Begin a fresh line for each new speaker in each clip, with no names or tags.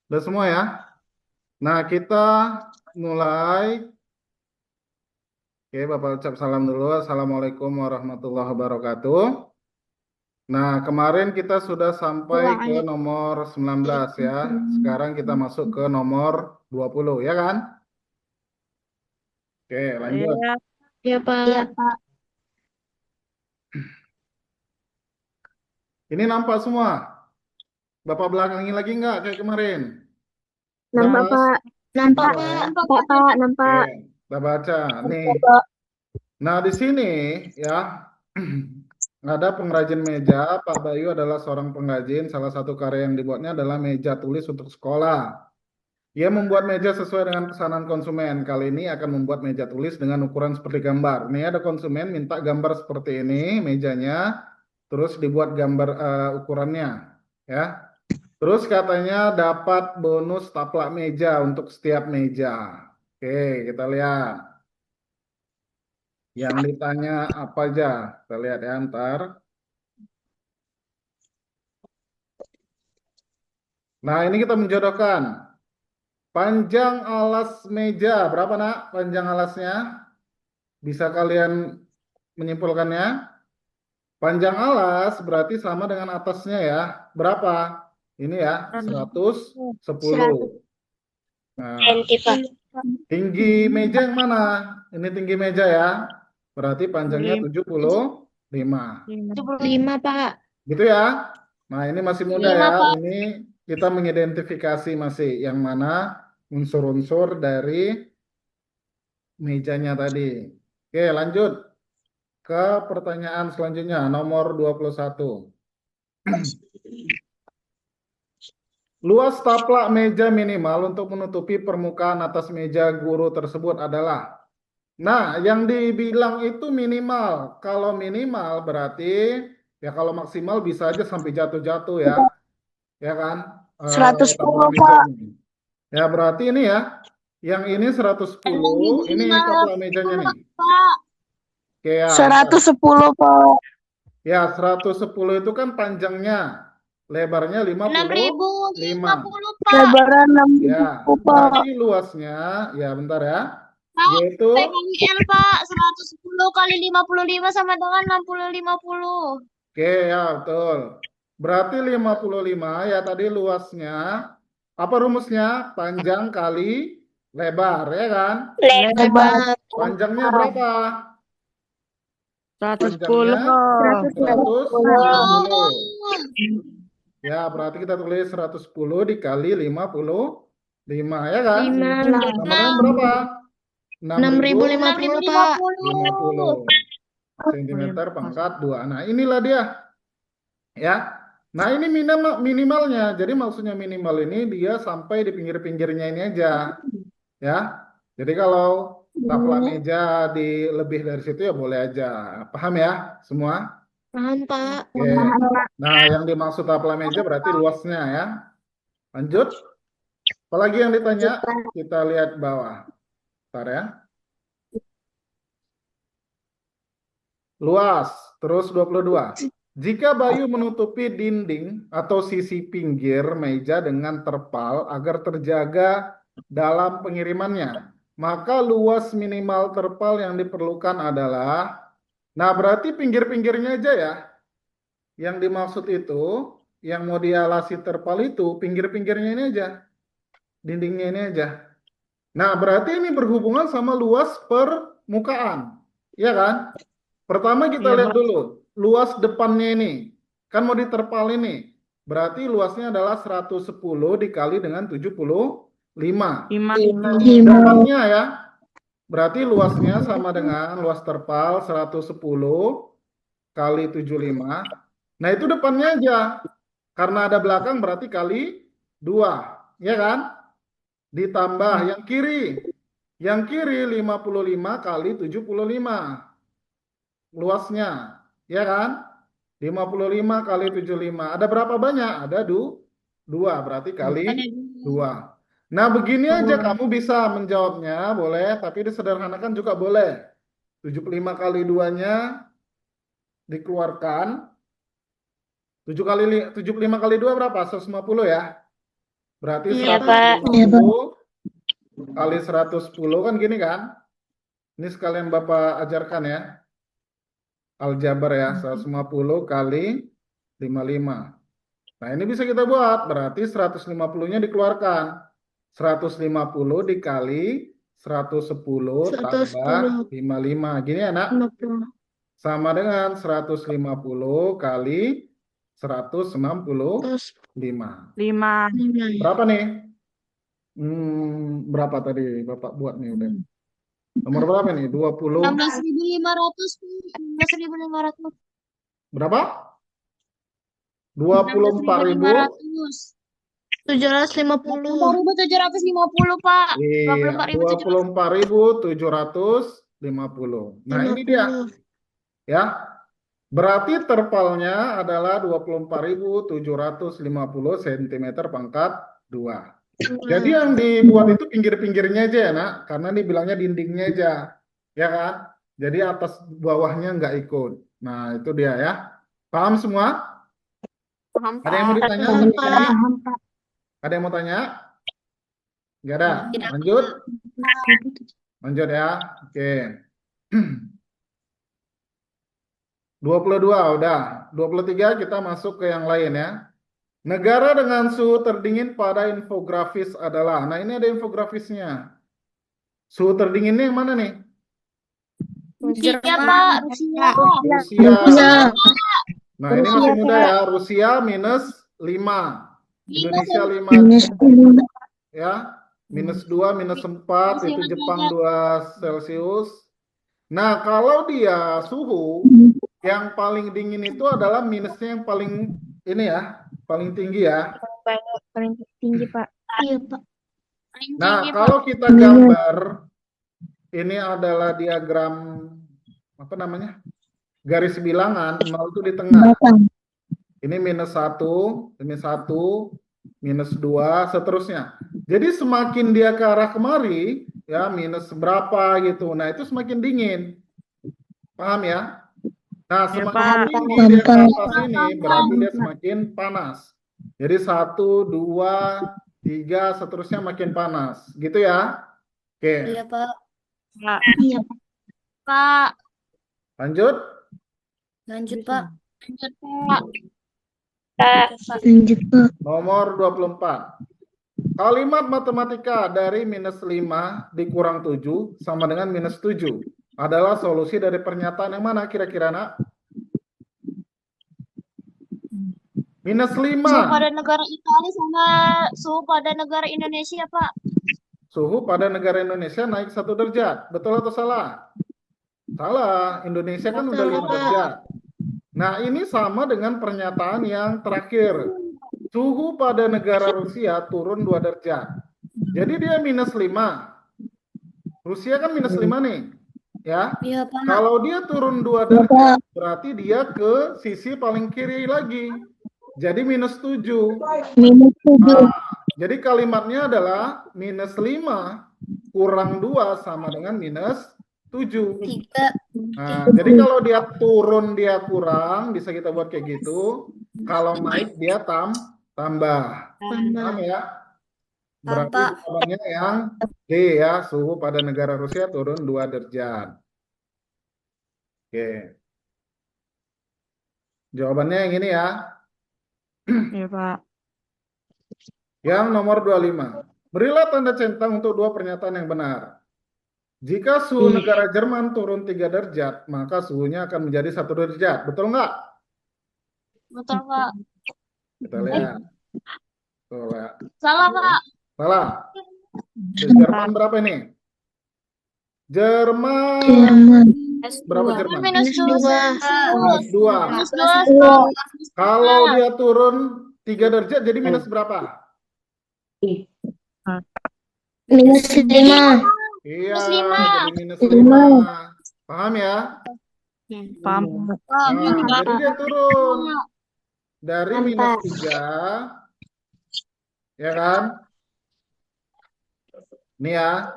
Udah semua ya? Nah, kita mulai. Oke, Bapak ucap salam dulu. Assalamualaikum warahmatullahi wabarakatuh. Nah, kemarin kita sudah sampai ke nomor 19 ya. Sekarang kita masuk ke nomor 20 ya kan? Oke, lanjut.
Ya, ya
Iya,
Pak.
Pak.
Ini nampak semua. Bapak belakangin lagi nggak kayak kemarin? Udah
Nampak,
pas?
Pak.
Nampak
Nampak,
Udah ya?
Pak.
Nampak, Pak.
Oke,
Nampak.
kita baca. Nih,
Nampak, Pak.
nah, di sini ya ada pengrajin meja. Pak Bayu adalah seorang pengrajin. Salah satu karya yang dibuatnya adalah meja tulis untuk sekolah. Ia membuat meja sesuai dengan pesanan konsumen. Kali ini akan membuat meja tulis dengan ukuran seperti gambar. Nih ada konsumen minta gambar seperti ini mejanya, terus dibuat gambar ukurannya, ya. Terus katanya dapat bonus taplak meja untuk setiap meja. Oke, kita lihat. Yang ditanya apa aja? Kita lihat ya ntar. Nah, ini kita menjodohkan. Panjang alas meja, berapa nak? Panjang alasnya? Bisa kalian menyimpulkannya? Panjang alas berarti sama dengan atasnya ya. Berapa? Ini ya, 110.
100
Nah,
cm, Pak.
tinggi meja yang mana? Ini tinggi meja ya. Berarti panjangnya 75.
75 Pak.
Gitu ya. Nah, ini masih mudah ya.
5 Pak.
Ini kita mengidentifikasi masih yang mana unsur-unsur dari mejanya tadi. Oke, lanjut ke pertanyaan selanjutnya, nomor 21. Luas taplak meja minimal untuk menutupi permukaan atas meja guru tersebut adalah. Nah, yang dibilang itu minimal. Kalau minimal berarti ya kalau maksimal bisa aja sampai jatuh-jatuh ya. Ya kan? Taplak
110, Pak.
mejanya. Ya, berarti ini ya. Yang ini 110, ini taplak mejanya nih.
Pak.
Oke ya, bentar.
110, Pak.
Ya, 110 itu kan panjangnya. Lebarnya lima
Enam
puluh
ribu
lima.
lima puluh Pak.
Lebaran
Ya,
6.000,
berarti
Pak.
luasnya, ya bentar ya,
Pak,
yaitu,
P kali L Pak. 110 kali 55 sama dengan 60 50.
oke ya betul. Berarti 55 ya tadi luasnya, apa rumusnya? Panjang kali lebar, ya kan?
Lebar.
Lebar.
Panjangnya berapa?
110.
Panjangnya
110.
110.
10.
Ya, berarti kita tulis 110 dikali 55, ya kan?
5.
Sama dengan berapa?
6050 Pak.
6050 cm pangkat 2. Nah, inilah dia ya. Nah, ini minimalnya. Jadi maksudnya minimal ini dia sampai di pinggir-pinggirnya ini aja ya. Jadi kalau taplak meja di lebih dari situ ya boleh aja. Paham ya semua?
Paham Pak.
Oke. Nah, yang dimaksud taplak meja berarti luasnya ya. Lanjut. Apalagi yang ditanya? Kita lihat bawah. Bentar ya. Luas. Terus 22. Jika Bayu menutupi dinding atau sisi pinggir meja dengan terpal agar terjaga dalam pengirimannya, maka luas minimal terpal yang diperlukan adalah, nah berarti pinggir-pinggirnya aja ya, yang dimaksud itu, yang mau dialasi terpal itu, pinggir-pinggirnya ini aja, dindingnya ini aja. Nah berarti ini berhubungan sama luas permukaan, ya kan? Pertama kita
Iya
lihat
Pak.
dulu luas depannya ini. Kan mau diterpal ini. Berarti luasnya adalah 110 dikali dengan 75.
5.
Dapatnya ya. Berarti luasnya sama dengan luas terpal 110 kali 75. Nah itu depannya aja. Karena ada belakang berarti kali 2. Ya kan? Ditambah yang kiri. Yang kiri 55 kali 75 luasnya, ya kan? 55 kali 75. Ada berapa banyak? Ada dua, berarti kali
Ada
dua. Nah, begini aja
2.
kamu bisa menjawabnya, boleh, tapi disederhanakan juga boleh. 75 kali 2-nya dikeluarkan. 75 kali 2 berapa? 150 ya. Berarti
Iya, Pak.
150 kali 110 kan gini kan? Ini sekalian Bapak ajarkan ya. Aljabar ya, 150 kali 55. Nah, ini bisa kita buat. Berarti 150-nya dikeluarkan. 150 dikali 110 tambah 55. Gini ya, Nak? Sama dengan 150 kali 165.
5.
Berapa nih? Berapa tadi Bapak buat nih udah? Nomor berapa nih? 20.
16.500. 16.500.
Berapa? 24.000.
750. 750, Pak.
Iya,
24.750.
24.750. Nah, ini dia. Ya. Berarti terpalnya adalah 24.750 cm pangkat 2. Jadi yang dibuat itu pinggir-pinggirnya aja ya, Nak. Karena dibilangnya dindingnya aja. Ya kan? Jadi atas bawahnya nggak ikut. Nah, itu dia ya. Paham semua?
Paham,
Ada yang mau
Pak.
ditanya sampai sini? Ada yang mau tanya? Nggak ada. Lanjut. Lanjut ya. Oke. 22 udah. 23 kita masuk ke yang lain ya. Negara dengan suhu terdingin pada infografis adalah. Nah, ini ada infografisnya. Suhu terdinginnya yang mana nih?
Rusia, Pak. Rusia.
Rusia. Nah, ini masih muda ya. Rusia -5. Indonesia 5 ya. -2, -4 itu Jepang 2 Celcius. Nah, kalau dia suhu yang paling dingin itu adalah minusnya yang paling ini ya, paling tinggi ya.
Paling tinggi, Pak.
Iya, Pak.
Nah, kalau kita gambar, ini adalah diagram apa namanya? Garis bilangan, 0 itu di tengah. Ini -1, ini 1, -2, seterusnya. Jadi semakin dia ke arah kemari, ya minus berapa gitu. Nah, itu semakin dingin. Paham ya? Nah, semakin tinggi dia ke atas ini, berarti dia semakin panas. Jadi 1, 2, 3, seterusnya makin panas. Gitu ya? Oke.
Iya, Pak. Iya, Pak.
Lanjut.
Lanjut, Pak. Lanjut, Pak.
Lanjut, Pak.
Nomor 24. Kalimat matematika dari -5 dikurang 7 sama dengan -7 adalah solusi dari pernyataan yang mana kira-kira, Nak?
Suhu
-5.
pada negara Italia sama suhu pada negara Indonesia, Pak.
Suhu pada negara Indonesia naik 1 derajat. Betul atau salah? Salah. Indonesia kan udah 5 derajat. Nah, ini sama dengan pernyataan yang terakhir. Suhu pada negara Rusia turun 2 derajat. Jadi dia -5. Rusia kan -5 nih. Ya.
Iya, Pak.
Kalau dia turun 2 derajat, berarti dia ke sisi paling kiri lagi. Jadi -7. Nah, jadi kalimatnya adalah -5 kurang 2 sama dengan -7.
3.
Nah, jadi kalau dia turun dia kurang, bisa kita buat kayak gitu. Kalau naik dia tambah. Paham ya? Berarti jawabannya yang D ya, suhu pada negara Rusia turun 2 derajat. Oke. Jawabannya yang ini ya.
Iya, Pak.
Yang nomor 25. Berilah tanda centang untuk 2 pernyataan yang benar. Jika suhu negara Jerman turun 3 derajat, maka suhunya akan menjadi 1 derajat. Betul nggak?
Betul, Pak.
Kita lihat. Tuh, lihat.
Salah, Pak.
Salah. Jerman berapa ini? Jerman berapa Jerman?
-2.
-2. Kalau dia turun 3 derajat jadi minus berapa?
-5.
Iya,
-5.
jadi -5. Paham ya?
Paham.
Nah, jadi dia turun dari -3, ya kan? Ini ya,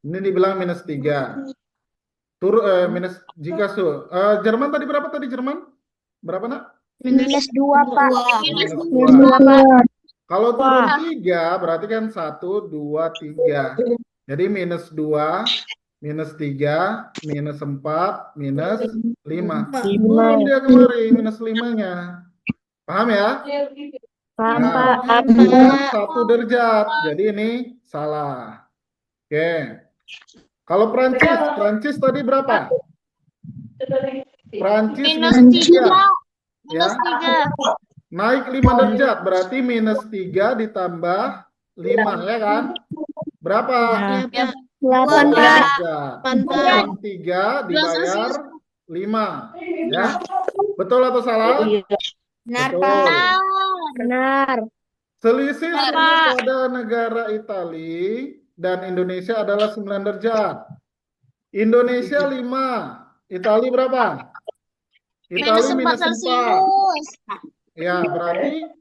ini dibilang -3. Minus jika suhu. Jerman tadi berapa tadi Jerman? Berapa, Nak?
-2, Pak.
-2. Kalau turun 3 berarti kan 1, 2, 3. Jadi minus 2, minus 3, minus 4, minus 5. Turun dia kemari minus 5-nya. Paham ya?
Paham,
Nah,
Pak.
minus 1 derajat. Jadi ini salah. Oke. Kalau Prancis tadi berapa? Prancis
Minus
minus
3.
3.
Minus
Ya.
3.
Naik 5 derajat, berarti minus 3 ditambah 5, ya kan? Berapa?
Ya,
8,
2
Pak.
derajat.
8, Pak.
Kurang 3 dibayar 5. Ya. Betul atau salah?
Benar,
Betul.
Benar.
Selisih
Benar,
suhu
Pak.
pada negara Italia dan Indonesia adalah 9 derajat. Indonesia 5. Italia berapa?
Minus
Italia
4
minus 4.
Celsius.
Ya, berarti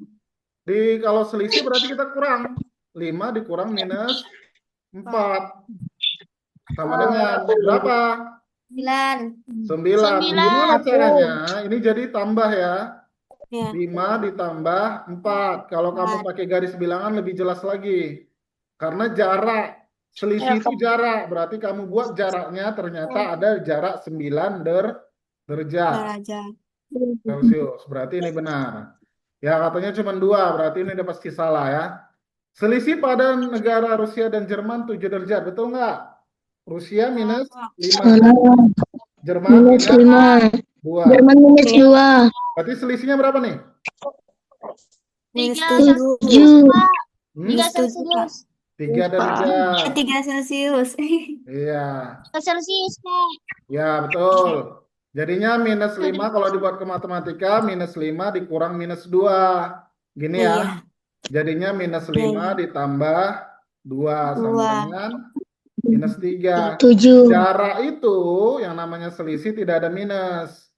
kalau selisih berarti kita kurang. 5 dikurang minus 4. Sama dengan berapa?
9.
9.
9.
Gimana caranya? Ini jadi tambah ya.
Ya.
5 ditambah 4. Kalau kamu pakai garis bilangan lebih jelas lagi. Karena jarak. Selisih itu jarak. Berarti kamu buat jaraknya ternyata ada jarak 9 derajat Celcius. Berarti ini benar. Ya, katanya cuma 2. Berarti ini udah pasti salah ya. Selisih pada negara Rusia dan Jerman 7 derajat. Betul nggak? Rusia minus 5. Jerman
Minus
minus
5.
2.
Jerman minus 2.
Berarti selisihnya berapa nih?
Minus
3
7.
Pak.
Hmm?
3 Celsius.
3 derajat.
3 Celsius.
Iya.
3 Celsius, Pak.
Ya, betul. Jadinya minus 5 kalau dibuat ke matematika, minus 5 dikurang minus 2. Gini ya. Jadinya minus 5 ditambah 2 sama dengan minus 3.
7.
Jarak itu yang namanya selisih tidak ada minus.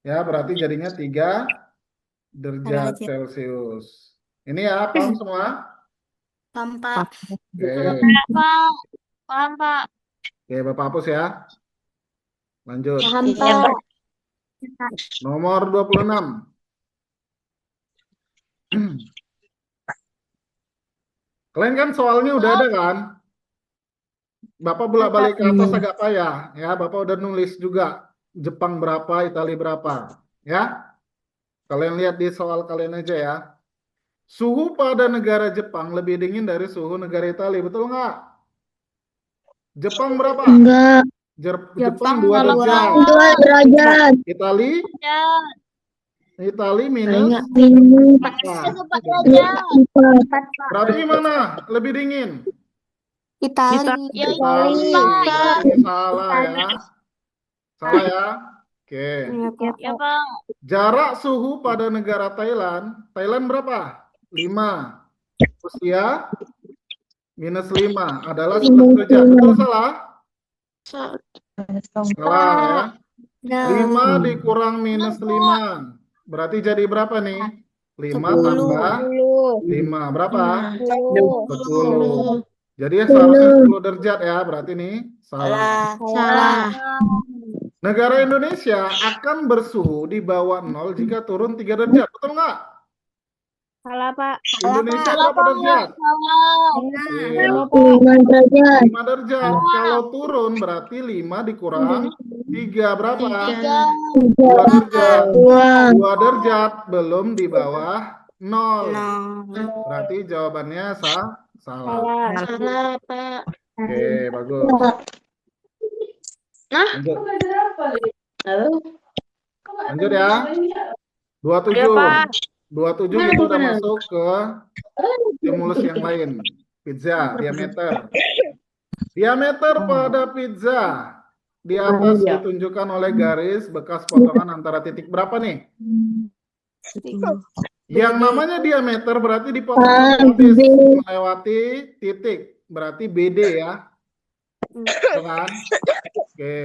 Ya, berarti jadinya 3 derajat Celcius. Ini ya, paham semua?
Paham, Pak.
Oke.
Pak. Paham, Pak.
Oke, Bapak hapus ya. Lanjut.
Paham, Pak.
Nomor 26. Kalian kan soalnya udah ada kan? Bapak bolak-balik ke atas agak payah. Ya, Bapak udah nulis juga. Jepang berapa, Italia berapa. Ya. Kalian lihat di soal kalian aja ya. Suhu pada negara Jepang lebih dingin dari suhu negara Italia. Betul nggak? Jepang berapa?
Enggak.
Jepang 2 derajat.
2 derajat.
Italia?
Ya.
Italia minus
Minus
4
4.
derajat.
4.
Berarti mana lebih dingin?
Italia.
Ya,
Italia.
Pak.
Berarti salah ya. Salah ya. Oke.
Ya, Pak.
Jarak suhu pada negara Thailand. Thailand berapa? 5. Rusia minus 5 adalah 11 derajat. Betul salah? Salah ya. 5 dikurang minus 5. Berarti jadi berapa nih? 5 tambah 5. Berapa? 10. Jadi seharusnya 10 derajat ya. Berarti nih salah.
Salah.
Negara Indonesia akan bersuhu di bawah 0 jika turun 3 derajat. Betul nggak?
Salah, Pak.
Indonesia berapa derajat?
Salah.
Iya,
5 derajat.
5 derajat. Kalau turun berarti 5 dikurang 3. Berapa? 2 derajat. 2 derajat belum di bawah 0. Berarti jawabannya salah.
Salah, Pak.
Oke, bagus. Lanjut. Lanjut ya. 27. 27 kita udah masuk ke stimulus yang lain. Pizza, diameter. Diameter pada pizza di atas ditunjukkan oleh garis bekas potongan antara titik berapa nih? Yang namanya diameter berarti dipotong habis melewati titik. Berarti BD ya. Kan? Oke.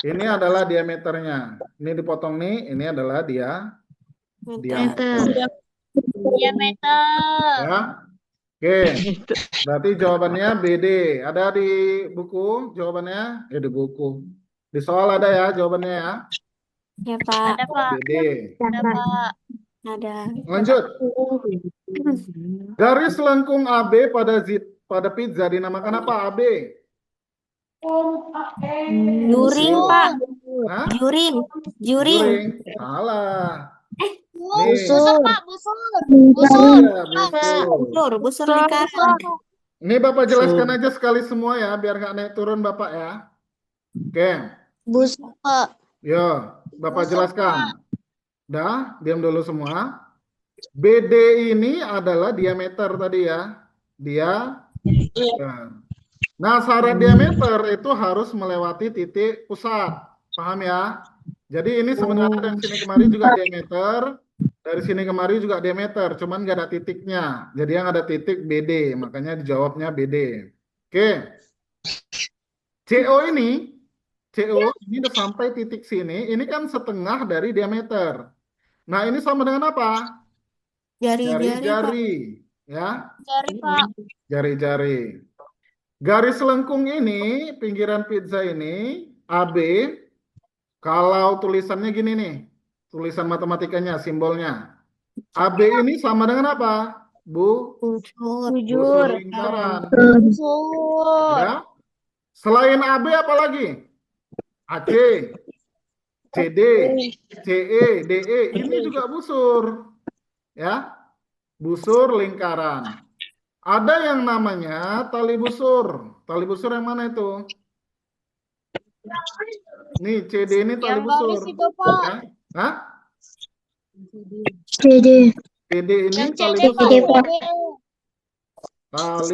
Ini adalah diameternya. Ini dipotong nih, ini adalah diameter.
Diameter.
Ya. Oke. Berarti jawabannya BD. Ada di buku jawabannya? Di buku. Di soal ada ya jawabannya ya.
Ya, Pak.
Ada, Pak.
BD.
Ada, Pak.
Ada.
Lanjut. Garis lengkung AB pada pizza dinamakan apa? AB.
Juring, Pak.
Hah?
Juring. Juring.
Juring. Salah.
Busur, Pak, busur.
Iya, busur.
Busur lingkaran.
Ini Bapak jelaskan aja sekali semua ya, biar nggak naik turun Bapak ya. Oke.
Busur, Pak.
Yo, Bapak
Busur,
jelaskan. Dah, diam dulu semua. BD ini adalah diameter tadi ya. Dia. Nah, syarat diameter itu harus melewati titik pusat. Paham ya? Jadi ini sebenarnya dari sini kemari juga diameter. Dari sini kemari juga diameter. Cuman nggak ada titiknya. Jadi yang ada titik BD. Makanya dijawabnya BD. Oke. CO ini udah sampai titik sini. Ini kan setengah dari diameter. Nah, ini sama dengan apa?
Jari-jari, Pak.
Jari-jari. Ya.
Jari, Pak.
Jari-jari. Garis lengkung ini, pinggiran pizza ini, AB, kalau tulisannya gini nih, tulisan matematikanya, simbolnya. AB ini sama dengan apa? Busur lingkaran.
Busur.
Ya. Selain AB apa lagi? AC, CD, CE, DE, ini juga busur. Ya. Busur lingkaran. Ada yang namanya tali busur. Tali busur yang mana itu? Nih, CD ini tali
Yang
busur.
garis itu, Pak.
Ya. Hah?
CD.
CD ini
Yang
tali
CD, Pak.
busur.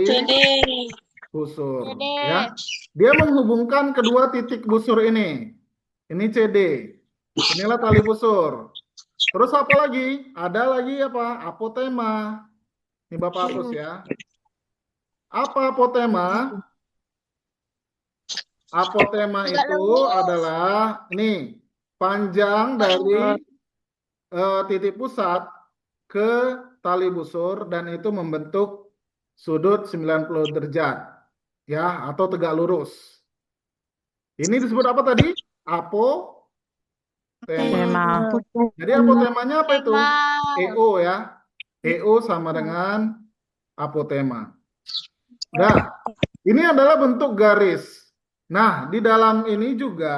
CD.
Tali busur.
CD.
Ya. Dia menghubungkan kedua titik busur ini. Ini CD. Inilah tali busur. Terus apa lagi? Ada lagi apa? Apotema. Ini Bapak hapus ya. Apa apotema? Apotema itu adalah ini panjang dari titik pusat ke tali busur dan itu membentuk sudut 90 derajat ya atau tegak lurus. Ini disebut apa tadi? Apotema. Jadi apotemanya apa itu? EO ya. EO sama dengan apotema. Nah, ini adalah bentuk garis. Nah, di dalam ini juga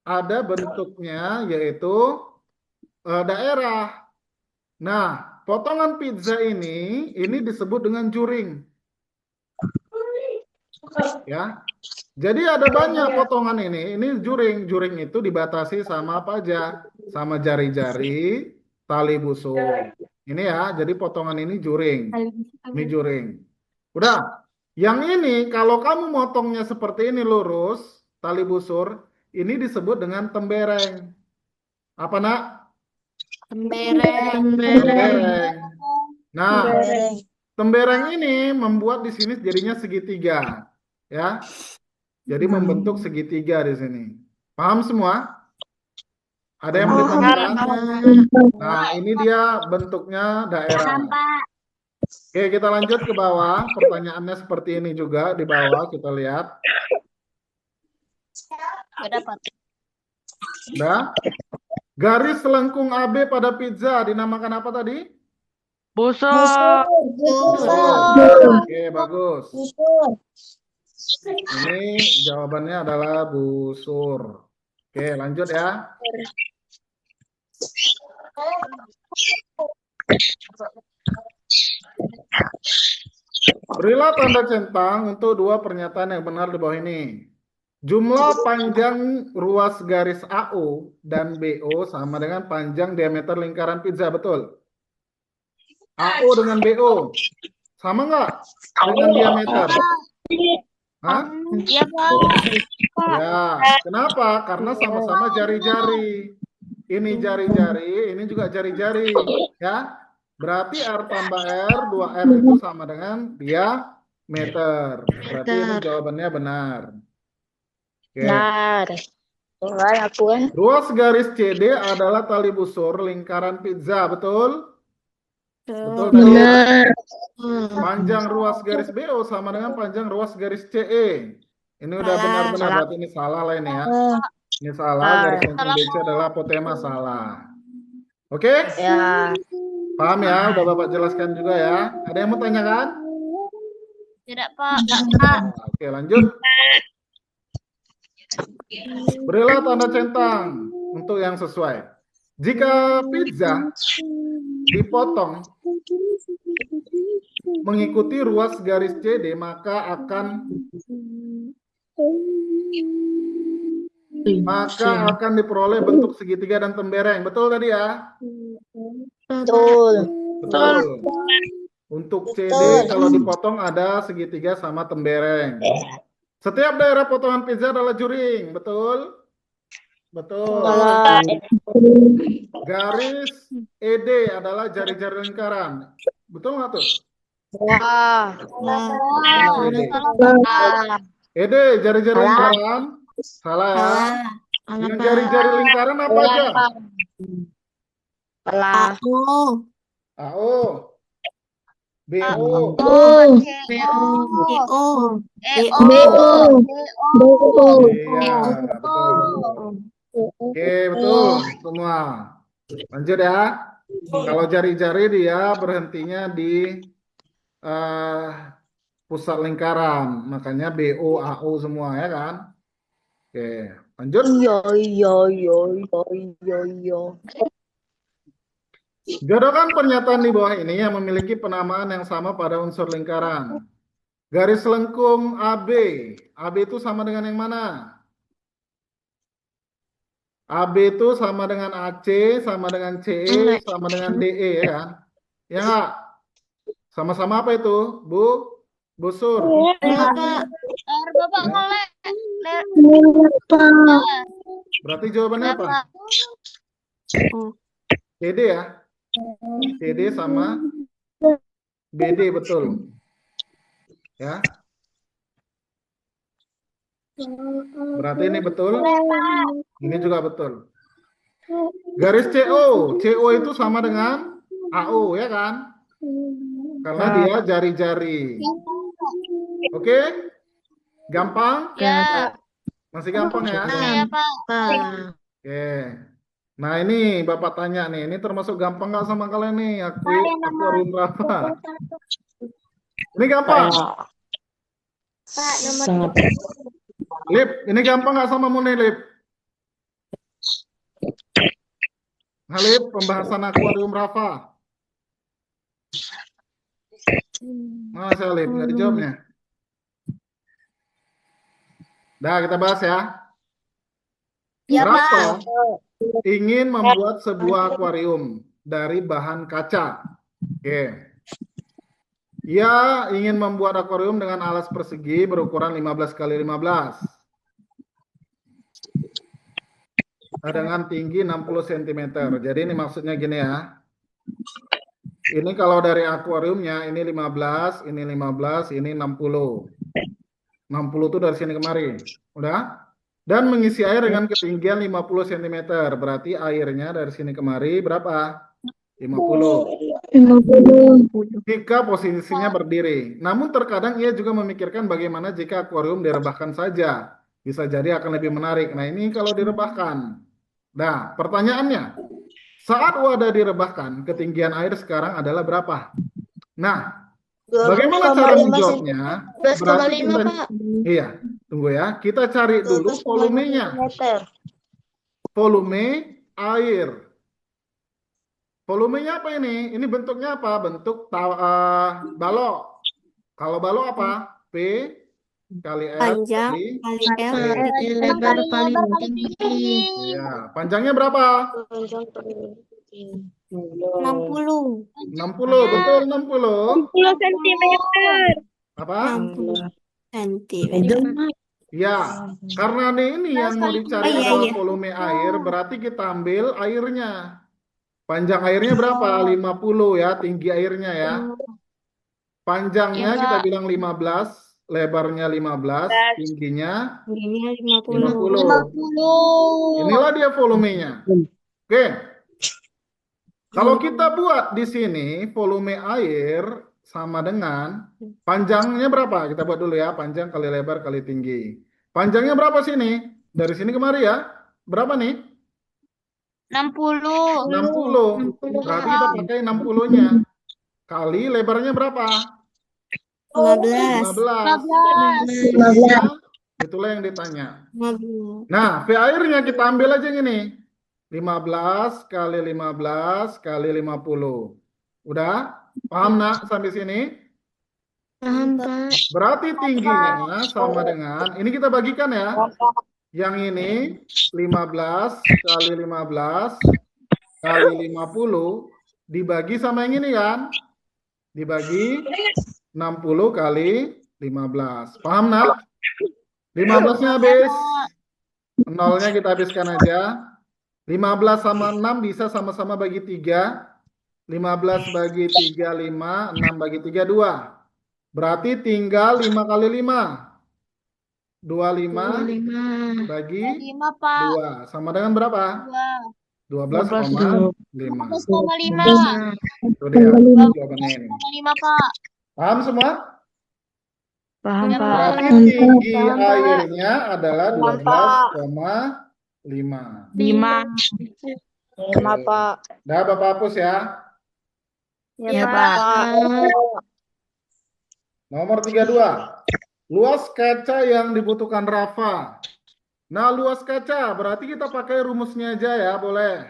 ada bentuknya yaitu daerah. Nah, potongan pizza ini disebut dengan juring. Ya. Jadi ada banyak potongan ini. Ini juring. Juring itu dibatasi sama apa aja? Sama jari-jari, tali busur. Ini ya, jadi potongan ini juring. Ini juring. Udah. Yang ini kalau kamu motongnya seperti ini lurus, tali busur, ini disebut dengan tembereng. Apa, Nak?
Tembereng.
Tembereng. Nah, tembereng ini membuat di sini jadinya segitiga. Ya. Jadi membentuk segitiga di sini. Paham semua? Ada yang boleh tambahkan? Nah, ini dia bentuknya daerah. Oke, kita lanjut ke bawah. Pertanyaannya seperti ini juga di bawah kita lihat. Udah? Garis lengkung AB pada pizza dinamakan apa tadi?
Busur.
Oke, bagus. Ini jawabannya adalah busur. Oke, lanjut ya. Berilah tanda centang untuk dua pernyataan yang benar di bawah ini. Jumlah panjang ruas garis AO dan BO sama dengan panjang diameter lingkaran pizza, betul? AO dengan BO sama nggak dengan diameter? Hah?
Iya, Pak.
Ya, kenapa? Karena sama-sama jari-jari. Ini jari-jari, ini juga jari-jari, ya. Berarti R tambah R, 2R itu sama dengan diameter. Berarti ini jawabannya benar. Oke. Ruas garis CD adalah tali busur lingkaran pizza, betul? Betul tadi. Panjang ruas garis BO sama dengan panjang ruas garis CE. Ini udah benar-benar, berarti ini salah lah ini ya. Ini salah, garis lengkung BC adalah apotema, salah. Oke?
Ya.
Paham ya? Udah Bapak jelaskan juga ya. Ada yang mau tanyakan?
Tidak, Pak. Pak.
Oke, lanjut. Berilah tanda centang untuk yang sesuai. Jika pizza dipotong mengikuti ruas garis CD, maka akan diperoleh bentuk segitiga dan tembereng. Betul tadi ya?
Betul.
Betul. Untuk CD kalau dipotong ada segitiga sama tembereng. Setiap daerah potongan pizza adalah juring. Betul? Betul. Garis ED adalah jari-jari lingkaran. Betul nggak tuh?
Wah.
ED jari-jari lingkaran. Salah ya. Yang jari-jari lingkaran apa aja?
Salah.
AO, BO, iya, betul. Oke, betul semua. Lanjut ya. Kalau jari-jari dia berhentinya di pusat lingkaran, makanya BO, AO semua ya kan? Oke, lanjut. Jodohkan pernyataan di bawah ini yang memiliki penamaan yang sama pada unsur lingkaran. Garis lengkung AB. AB itu sama dengan yang mana? AB itu sama dengan AC, sama dengan CE, sama dengan DE ya kan? Ya nggak? Sama-sama apa itu, Bu? Bu Sur?
Bapak ngelek.
Berarti jawabannya apa? CD ya? CD sama BD, betul. Ya. Berarti ini betul. Ini juga betul. Garis CO. CO itu sama dengan AO ya kan? Karena dia jari-jari. Oke? Gampang?
Ya.
Masih gampang ya?
Ya, Pak.
Oke. Nah ini Bapak tanya nih, ini termasuk gampang nggak sama kalian nih? Akuarium berapa? Ini gampang. Lip, ini gampang nggak sama Muni, Lip? Nah, Lip, pembahasan akuarium Rafa. Masa Lip, nggak dijawabnya? Dah, kita bahas ya.
Ya,
Rafa
Pak.
ingin membuat sebuah akuarium dari bahan kaca. Oke. Ia ingin membuat akuarium dengan alas persegi berukuran 15 kali 15. Dengan tinggi 60 cm. Jadi ini maksudnya gini ya. Ini kalau dari akuariumnya ini 15, ini 15, ini 60. 60 itu dari sini kemari. Udah? Dan mengisi air dengan ketinggian 50 cm. Berarti airnya dari sini kemari berapa? 50. Jika posisinya berdiri. Namun terkadang ia juga memikirkan bagaimana jika akuarium direbahkan saja. Bisa jadi akan lebih menarik. Nah ini kalau direbahkan. Nah pertanyaannya. Saat wadah direbahkan, ketinggian air sekarang adalah berapa? Nah, bagaimana cara menjawabnya? Berarti kita, iya, tunggu ya. Kita cari dulu volumenya. Volume air. Volumenya apa ini? Ini bentuknya apa? Bentuk balok. Kalau balok apa? P kali L
Panjang
kali
kali L
P.
kali lebar paling tinggi.
Iya, panjangnya berapa?
60.
60, betul 60.
10 cm.
Apa?
60 cm.
Ya, karena ini yang mau dicari
Oh, iya,
adalah
iya.
volume air, berarti kita ambil airnya. Panjang airnya berapa? 50 ya, tinggi airnya ya. Panjangnya
Iya,
kita
Pak.
bilang 15, lebarnya 15, tingginya
Tingginya 50.
50. Inilah dia volumenya. Oke. Kalau kita buat di sini volume air sama dengan panjangnya berapa? Kita buat dulu ya, panjang kali lebar kali tinggi. Panjangnya berapa sini? Dari sini kemari ya. Berapa nih?
60.
60. Berarti kita pakai 60-nya. Kali lebarnya berapa?
15.
15.
15.
Tingginya, itulah yang ditanya.
15.
Nah, V airnya kita ambil aja yang ini. 15 kali 15 kali 50. Udah? Paham nak sampai sini?
Paham, Pak.
Berarti tingginya sama dengan, ini kita bagikan ya. Yang ini 15 kali 15 kali 50 dibagi sama yang ini kan? Dibagi 60 kali 15. Paham nak? 15-nya habis. Nolnya kita habiskan aja. 15 sama 6 bisa sama-sama bagi 3. 15 bagi 3, 5. 6 bagi 3, 2. Berarti tinggal 5 kali 5. 25
25.
bagi
5, Pak.
2. Sama dengan berapa?
2.
12,5.
12,5.
Itu dia jawabannya ini.
12,5, Pak.
Paham semua?
Paham,
Ya,
Pak.
Berarti tinggi airnya adalah 12,5.
5.
Oke.
Pak.
Dah Bapak hapus ya.
Ya, Pak.
Nomor 32. Luas kaca yang dibutuhkan Rafa. Nah, luas kaca berarti kita pakai rumusnya aja ya, boleh.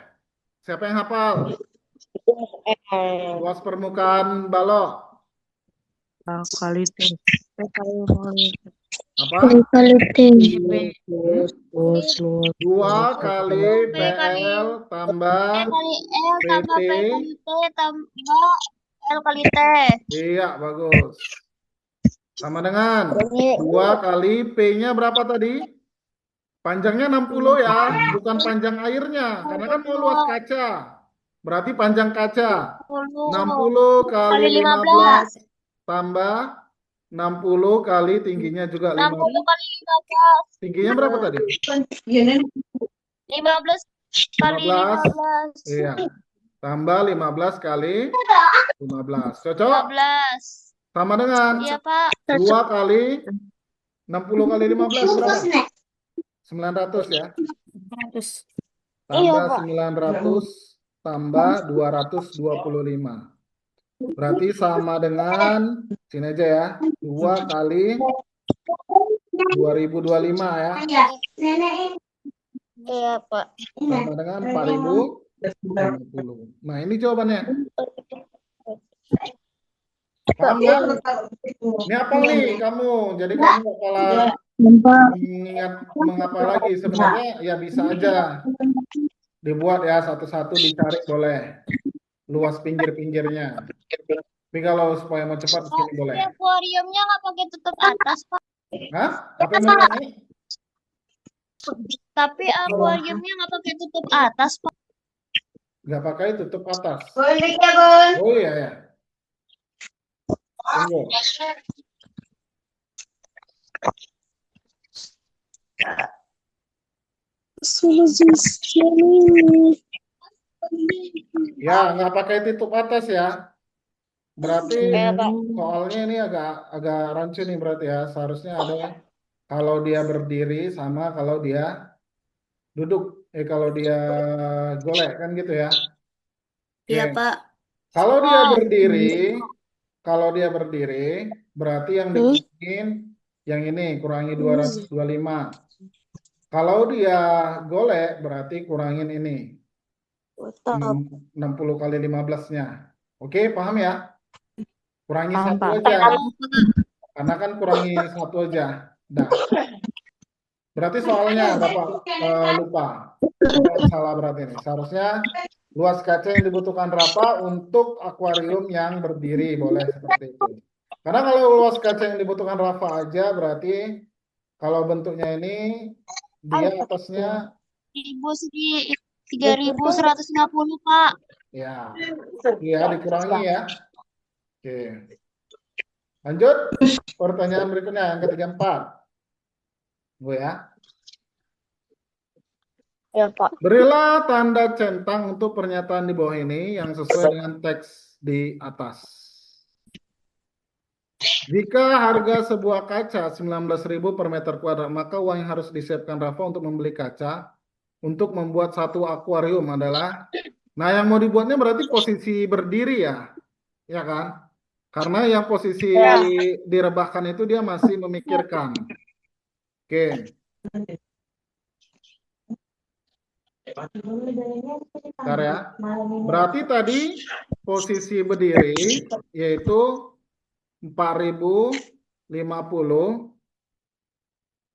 Siapa yang hafal? Luas permukaan balok.
Kali T.
Apa?
Kali T.
2 kali
P kali
PL tambah
P kali L tambah P
PT.
kali T tambah L kali T.
Iya, bagus. Sama dengan 2 kali P-nya berapa tadi? Panjangnya 60 ya, bukan panjang airnya. Karena kan mau luas kaca. Berarti panjang kaca. 60 kali 15 tambah 60 kali tingginya juga
60
15.
kali 15.
Tingginya berapa tadi?
15 kali 15.
Iya. Tambah 15 kali 15. Cocok?
15.
Sama dengan
Iya, Pak.
2 kali 60 kali 15 berapa? 900 ya. Tambah 900 tambah 225. Berarti sama dengan, sini aja ya, 2 kali 2025 ya.
Iya, Pak.
Sama dengan 4050. Nah, ini jawabannya. Paham ya? Ini apa nih kamu? Jadi kamu nggak kalah mengingat mengapa lagi. Sebenarnya ya bisa aja dibuat ya satu-satu dicari boleh. Luas pinggir-pinggirnya. Tapi kalau supaya mau cepat
Pak,
sini boleh.
ini akuariumnya nggak pakai tutup atas, Pak.
Hah? Apa yang mau nanya?
Tapi akuariumnya nggak pakai tutup atas, Pak.
Nggak pakai tutup atas.
Boleh ya, Bun.
Oh iya ya. Tunggu. Ya, nggak pakai tutup atas ya. Berarti soalnya ini agak rancu nih berarti ya. Seharusnya ada kalau dia berdiri sama kalau dia duduk. Kalau dia golek kan gitu ya.
Iya,
Oke.
Pak.
Kalau dia berdiri, berarti yang dikurangin yang ini kurangi 225. Kalau dia golek berarti kurangin ini 60 kali 15-nya. Oke, paham ya? Kurangi
Paham,
satu
Pak.
aja. Karena kan kurangi satu aja. Dah. Berarti soalnya Bapak lupa. Bapak salah berarti ini. Seharusnya luas kaca yang dibutuhkan Rafa untuk akuarium yang berdiri. Boleh seperti itu. Karena kalau luas kaca yang dibutuhkan Rafa aja berarti kalau bentuknya ini dia atasnya
3.150, Pak.
ya. Iya, dikurangi ya. Oke. Lanjut. Pertanyaan berikutnya yang ketiga 4. Gue ya.
Ya, Pak.
Berilah tanda centang untuk pernyataan di bawah ini yang sesuai dengan teks di atas. Jika harga sebuah kaca 19.000 per meter kuadrat, maka uang yang harus disiapkan Rafa untuk membeli kaca untuk membuat satu akuarium adalah, nah yang mau dibuatnya berarti posisi berdiri ya, ya kan? Karena yang posisi direbahkan itu dia masih memikirkan. Oke. Bentar ya. Berarti tadi posisi berdiri yaitu 4050